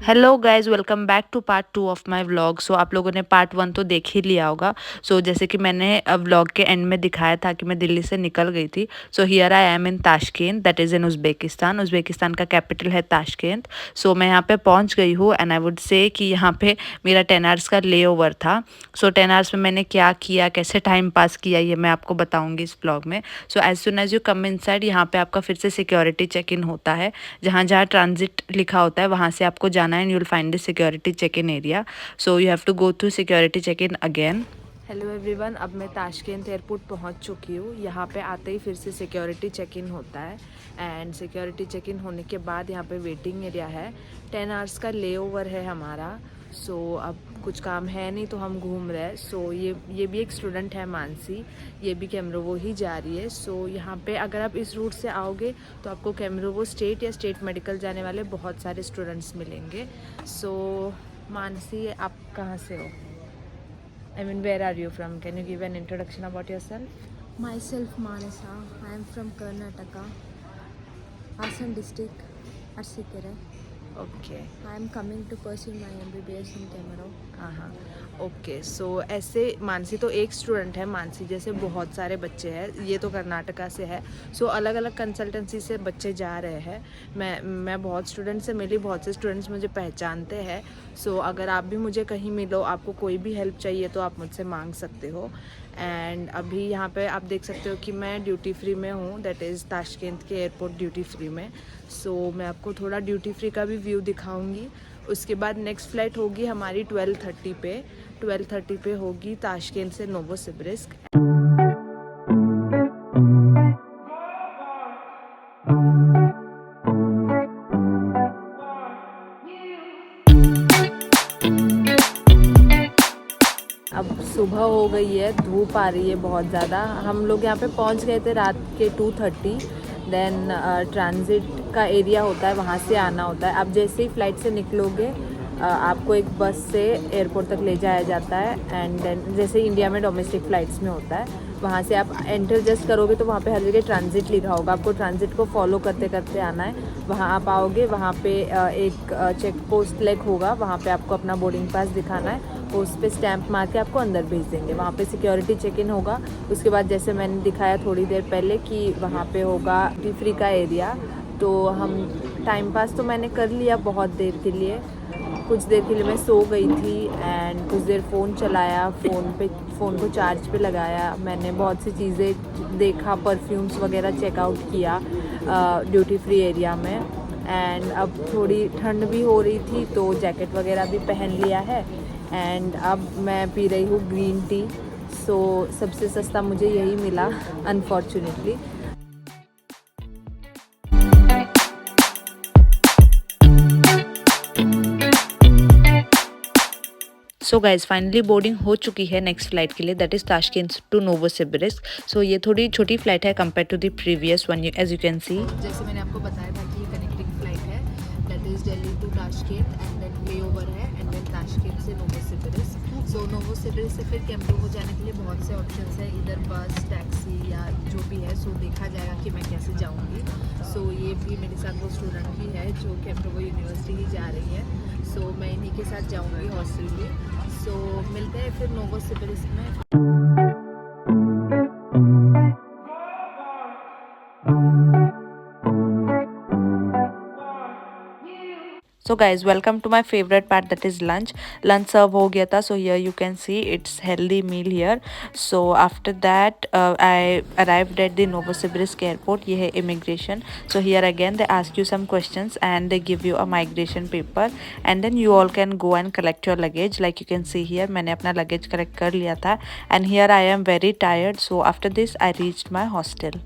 Hello guys, welcome back to part 2 of my vlog. So आप लोगों ने part 1 तो देख ही लिया होगा। सो जैसे कि मैंने व्लॉग के एंड में दिखाया था कि मैं दिल्ली से निकल गई थी। So here I am in Tashkent, that is in Uzbekistan. Uzbekistan का कैपिटल है ताशकेंत। सो मैं यहाँ पे पहुँच गई हूँ एंड आई वुड से कि यहाँ पे मेरा 10 आवर्स का ले ओवर था। सो 10 आवर्स में मैंने क्या किया, कैसे टाइम पास किया, ये मैं आपको बताऊँगी इस व्लॉग में। So as soon as you come inside, यहाँ पे आपका फिर से सिक्योरिटी चेक इन होता है। जहाँ जहाँ ट्रांजिट लिखा होता है वहाँ से आपको जाना है and you will find the security check in area. So you have to go through security check in again. Hello everyone, अब मैं ताशकेंत एयरपोर्ट पहुंच चुकी हूँ। यहाँ पे आते ही फिर से सिक्योरिटी चेक इन होता है एंड सिक्योरिटी चेक इन होने के बाद यहाँ पे वेटिंग एरिया है। 10 आवर्स का ले ओवर है हमारा। सो अब कुछ काम है नहीं तो हम घूम रहे हैं। सो ये भी एक स्टूडेंट है मानसी, ये भी कैमरोवो ही जा रही है। सो यहाँ पे अगर आप इस रूट से आओगे तो आपको कैमरोवो स्टेट या स्टेट मेडिकल जाने वाले बहुत सारे स्टूडेंट्स मिलेंगे। सो मानसी, आप कहाँ से हो? I mean, where are you from? Can you give an introduction about yourself? Myself Manasa. I am from Karnataka, Hassan district, Arsikere. Okay. I am coming to pursue my MBBS in Kemaro. हाँ, okay. सो ऐसे मानसी तो एक student है, मानसी जैसे बहुत सारे बच्चे हैं। ये तो कर्नाटका से है। सो अलग अलग कंसल्टेंसी से बच्चे जा रहे हैं। मैं बहुत स्टूडेंट से मिली, बहुत से स्टूडेंट्स मुझे पहचानते हैं। सो अगर आप भी मुझे कहीं मिलो, आपको कोई भी हेल्प चाहिए तो आप मुझसे मांग सकते हो। एंड अभी यहाँ पे आप देख सकते हो कि मैं ड्यूटी फ्री में हूँ, दैट इज़ ताशकेंत के एयरपोर्ट ड्यूटी फ्री में। सो मैं आपको थोड़ा ड्यूटी फ्री का भी व्यू दिखाऊंगी। उसके बाद नेक्स्ट फ़्लाइट होगी हमारी 12:30 पे। 12:30 पे होगी ताशकेंत से नोवोसिबिर्स्क। अब सुबह हो गई है, धूप आ रही है बहुत ज़्यादा। हम लोग यहाँ पे पहुँच गए थे रात के 2:30। देन ट्रांजिट का एरिया होता है, वहाँ से आना होता है। अब जैसे ही फ़्लाइट से निकलोगे आपको एक बस से एयरपोर्ट तक ले जाया जाता है एंड देन जैसे इंडिया में डोमेस्टिक फ़्लाइट्स में होता है, वहाँ से आप एंटर जस्ट करोगे तो वहाँ पे हर जगह ट्रांजिट लिखा होगा। आपको ट्रांजिट को फॉलो करते करते आना है। वहाँ आप आओगे, वहाँ पे एक चेक पोस्ट लेग होगा, वहाँ पे आपको अपना बोर्डिंग पास दिखाना है। उस पर स्टैंप मार के आपको अंदर भेज देंगे। वहाँ पे सिक्योरिटी चेक इन होगा। उसके बाद जैसे मैंने दिखाया थोड़ी देर पहले कि वहाँ पे होगा ड्यूटी फ्री का एरिया। तो हम टाइम पास तो मैंने कर लिया बहुत देर के लिए। कुछ देर के लिए मैं सो गई थी एंड कुछ देर फ़ोन चलाया, फ़ोन को चार्ज पे लगाया। मैंने बहुत सी चीज़ें देखा, परफ्यूम्स वगैरह चेकआउट किया ड्यूटी फ्री एरिया में। एंड अब थोड़ी ठंड भी हो रही थी तो जैकेट वगैरह भी पहन लिया है। एंड अब मैं पी रही हूँ ग्रीन टी। सो सबसे सस्ता मुझे यही मिला unfortunately. So guys, finally boarding हो चुकी है नेक्स्ट फ्लाइट के लिए, that is Tashkent to Novosibirsk. So ये थोड़ी छोटी फ्लाइट है compare to the previous one, as you can see. जैसे मैंने आपको बताया था कि ये कनेक्टिंग फ्लाइट है, that is Delhi to Tashkent and then layover है एंड देन ताशकेंत से नोवोसिबिर्स्क। सो नोवोसिबिर्स्क से फिर कैमरोवो जाने के लिए बहुत से ऑप्शंस हैं, इधर बस, टैक्सी या जो भी है। सो देखा जाएगा कि मैं कैसे जाऊँगी। सो ये भी मेरे साथ वो स्टूडेंट भी है जो कैमरोवो यूनिवर्सिटी ही जा रही है। सो मैं इन्हीं के साथ जाऊँगी हॉस्टल में। सो मिलते हैं फिर नोवोसिबिर्स्क में। So guys, welcome to my favourite part, that is lunch. Lunch serve हो गया था। So here you can see it's healthy meal here. So after that I arrived at the Novosibirsk airport. ये है immigration. So here again they ask you some questions and they give you a migration paper and then you all can go and collect your luggage. Like you can see here, मैंने अपना luggage collect कर लिया था and here I am very tired. So after this I reached my hostel.